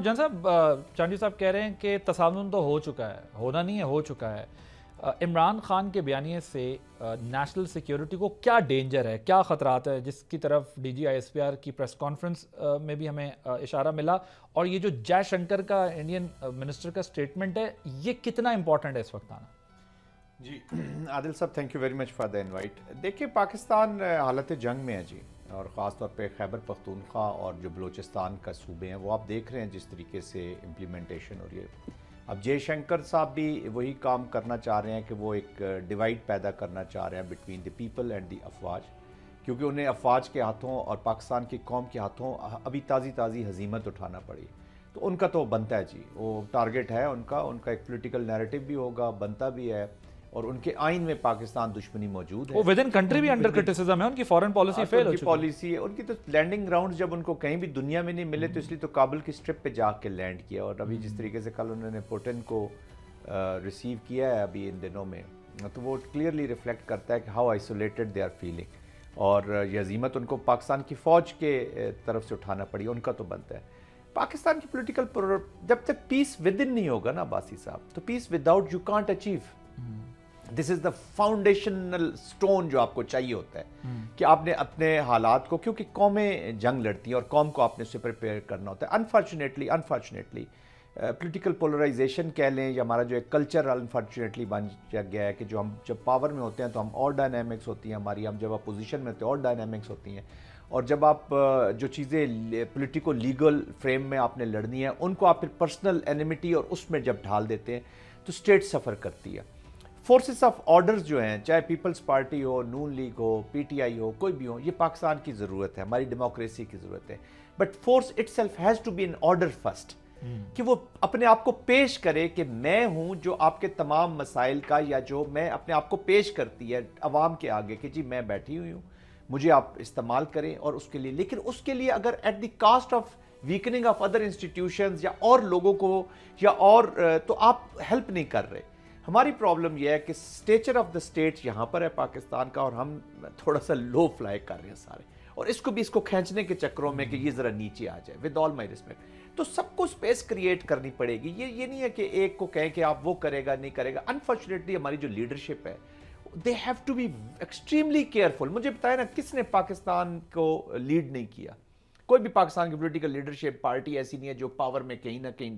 جان صاحب، چانڈی صاحب کہہ رہے ہیں کہ تصادم تو ہو چکا ہے، ہونا نہیں ہے، ہو چکا ہے۔ عمران خان کے بیانیے سے نیشنل سیکیورٹی کو کیا ڈینجر ہے، کیا خطرات ہے، جس کی طرف D G I S P R کی پریس کانفرنس میں بھی ہمیں اشارہ ملا، اور یہ جو جے شنکر کا انڈین منسٹر کا سٹیٹمنٹ ہے، یہ کتنا امپورٹنٹ ہے اس وقت آنا؟ جی عادل صاحب، thank you very much for the invite. دیکھیں، پاکستان حالت جنگ میں ہے جی، اور خاص طور پہ خیبر پختونخوا اور جو بلوچستان کا صوبے ہیں وہ آپ دیکھ رہے ہیں جس طریقے سے امپلیمنٹیشن ہو رہی ہے۔ اب جے شنکر صاحب بھی وہی کام کرنا چاہ رہے ہیں کہ وہ ایک ڈیوائڈ پیدا کرنا چاہ رہے ہیں between the people and the افواج، کیونکہ انہیں افواج کے ہاتھوں اور پاکستان کی قوم کے ہاتھوں ابھی تازی ہزیمت اٹھانا پڑی، تو ان کا تو بنتا ہے جی، وہ ٹارگٹ ہے ان کا ایک پولیٹیکل نیریٹو بھی ہوگا، بنتا بھی ہے، اور ان کے آئین میں پاکستان دشمنی موجود ہے۔ وہ ود ان کنٹری بھی انڈر کرٹیسزم ہے، ان کی فارن پالیسی فیل ہو چکی ہے۔ پالیسی ہے ان کی، تو لینڈنگ گراؤنڈ جب ان کو کہیں بھی دنیا میں نہیں ملے تو اس لیے تو کابل کی سٹرپ پہ جا کے لینڈ کیا، اور ابھی جس طریقے سے کل انہوں نے پوٹن کو ریسیو کیا ہے ابھی ان دنوں میں، تو وہ کلیئرلی ریفلیکٹ کرتا ہے کہ how isolated they are feeling, اور یہ عظیمت ان کو پاکستان کی فوج کے طرف سے اٹھانا پڑی، ان کا تو بنتا ہے۔ پاکستان کی پولیٹیکل جب تک پیس ود ان نہیں ہوگا نا عباسی صاحب، تو peace without you can't achieve. This is the foundational stone جو آپ کو چاہیے ہوتا ہے کہ آپ نے اپنے حالات کو، کیونکہ قومیں جنگ لڑتی ہیں اور قوم کو آپ نے اسے پریپیئر کرنا ہوتا ہے۔ انفارچونیٹلی پولیٹیکل پولرائزیشن کہہ لیں، یا ہمارا جو ایک کلچر انفارچونیٹلی بن گیا ہے کہ جو ہم جب پاور میں ہوتے ہیں تو ہم اور ڈائنامکس ہوتی ہیں ہماری، ہم جب اپوزیشن میں ہوتے ہیں اور ڈائنامکس ہوتی ہیں، اور جب آپ جو چیزیں پولیٹیکو لیگل فریم میں آپ نے لڑنی ہیں ان کو آپ پھر پرسنل اینیمیٹی اور اس میں جب ڈھال دیتے ہیں تو اسٹیٹ سفر کرتی ہے۔ فورسز آف آرڈرز جو ہیں، چاہے پیپلز پارٹی ہو، نون لیگ ہو، پی ٹی آئی ہو، کوئی بھی ہو، یہ پاکستان کی ضرورت ہے، ہماری ڈیموکریسی کی ضرورت ہے، but force itself has to be in order first, کہ وہ اپنے آپ کو پیش کرے کہ میں ہوں جو آپ کے تمام مسائل کا، یا جو میں اپنے آپ کو پیش کرتی ہے عوام کے آگے کہ جی میں بیٹھی ہوئی ہوں، مجھے آپ استعمال کریں، اور اس کے لیے، لیکن اس کے لیے اگر at the cost of weakening of other institutions یا اور لوگوں کو، یا اور تو آپ ہیلپ نہیں کر رہے۔ ہماری پرابلم یہ ہے کہ اسٹیچر آف دا اسٹیٹ یہاں پر ہے پاکستان کا، اور ہم تھوڑا سا لو فلائی کر رہے ہیں سارے، اور اس کو کھینچنے کے چکروں میں کہ یہ ذرا نیچے آ جائے، ود آل مائی ریسپیکٹ، تو سب کو اسپیس کریٹ کرنی پڑے گی۔ یہ نہیں ہے کہ ایک کو کہیں کہ آپ وہ کرے گا نہیں کرے گا۔ انفارچونیٹلی ہماری جو لیڈرشپ ہے، they have to be extremely careful. مجھے بتائیں نا، کس نے پاکستان کو لیڈ نہیں کیا؟ کوئی بھی پاکستان کی پولیٹیکل لیڈرشپ پارٹی ایسی نہیں ہے جو پاور میں کہیں نہ کہیں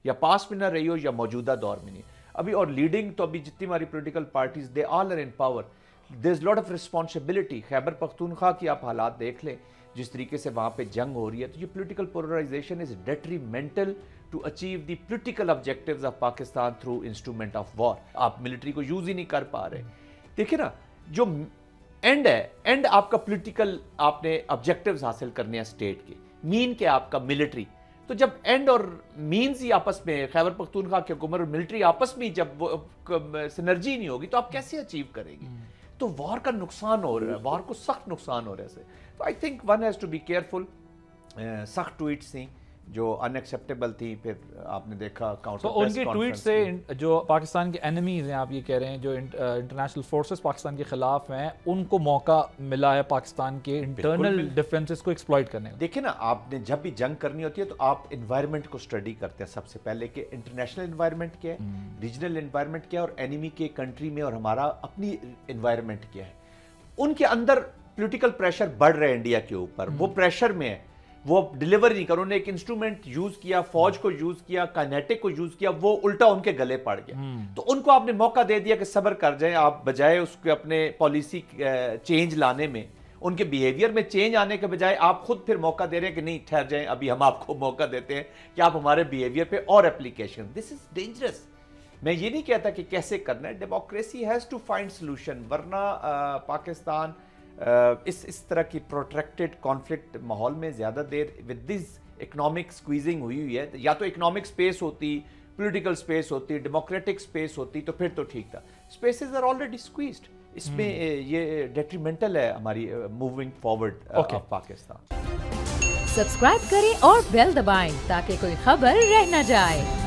یا پاس میں نہ رہی ہو یا موجودہ دور میں نہیں ابھی، اور لیڈنگ تو ابھی جتنی ہماری political parties they all are in power, there is lot of responsibility. Khyber Pakhtunkhwa کی آپ حالات دیکھ لیں جس طریقے سے وہاں پہ جنگ ہو رہی ہے، تو یہ political polarization is detrimental to achieve the political objectives of Pakistan through instrument of war. آپ ملٹری کو یوز ہی نہیں کر پا رہے۔ دیکھیں نا، جو اینڈ ہے، اینڈ آپ کا پولیٹیکل، آپ نے آبجیکٹیوز حاصل کرنے ہیں اسٹیٹ کے، مین کے آپ کا ملٹری، تو جب اینڈ اور مینز ہی آپس میں، خیبر پختونخوا کی حکومت اور ملٹری آپس میں جب وہ سنرجی نہیں ہوگی تو آپ کیسے اچیو کریں گے؟ تو وار کا نقصان ہو رہا ہے، وار کو سخت نقصان ہو رہا ہے۔ تو I think one has to be careful. سخت ٹویٹس تھیں جو ان ایکسیپٹیبل تھی، پھر آپ نے دیکھا کاؤنٹر تو ان کی ٹویٹ سے جو پاکستان کے اینیمیز ہیں، آپ یہ کہہ رہے ہیں جو انٹرنیشنل فورسز پاکستان کے خلاف ہیں، ان کو موقع ملا ہے پاکستان کے انٹرنل ڈیفنسز کو ایکسپلائٹ کرنے کا۔ دیکھیں نا، آپ نے جب بھی جنگ کرنی ہوتی ہے تو آپ انوائرمنٹ کو اسٹڈی کرتے ہیں سب سے پہلے، کہ انٹرنیشنل انوائرمنٹ کیا ہے، ریجنل انوائرمنٹ کیا ہے، اور اینیمی کے کنٹری میں اور ہمارا اپنی انوائرمنٹ کیا ہے۔ ان کے اندر پولیٹیکل پریشر بڑھ رہے ہیں انڈیا کے اوپر، وہ پریشر میں ہے، وہ ڈیلیور نہیں کر، انہوں نے ایک انسٹرومنٹ یوز کیا، فوج کو یوز کیا، کائنیٹک کو یوز کیا، وہ الٹا ان کے گلے پڑ گیا۔ تو ان کو آپ نے موقع دے دیا کہ صبر کر جائیں، آپ بجائے اس کے اپنے پالیسی چینج لانے میں، ان کے بیہیویئر میں چینج آنے کے بجائے آپ خود پھر موقع دے رہے ہیں کہ نہیں ٹھہر جائیں، ابھی ہم آپ کو موقع دیتے ہیں کہ آپ ہمارے بیہیویئر پہ اور اپلیکیشن۔ This is dangerous. میں یہ نہیں کہتا کہ کیسے کرنا ہے، democracy has to find solution, ورنہ پاکستان اس طرح کی پروٹریکٹڈ کانفلکٹ ماحول میں زیادہ دیر ود دس اکنامک سکویزنگ ہوئی ہے، یا تو اکنامک سپیس ہوتی، پولیٹیکل سپیس ہوتی، ڈیموکریٹک سپیس ہوتی تو پھر تو ٹھیک تھا۔ سپیسز آر آلریڈی سکویزڈ، اس میں یہ ڈیٹریمنٹل ہے ہماری moving forward of Pakistan. Subscribe کریں اور بیل دبائیں تاکہ کوئی خبر رہ نہ جائے۔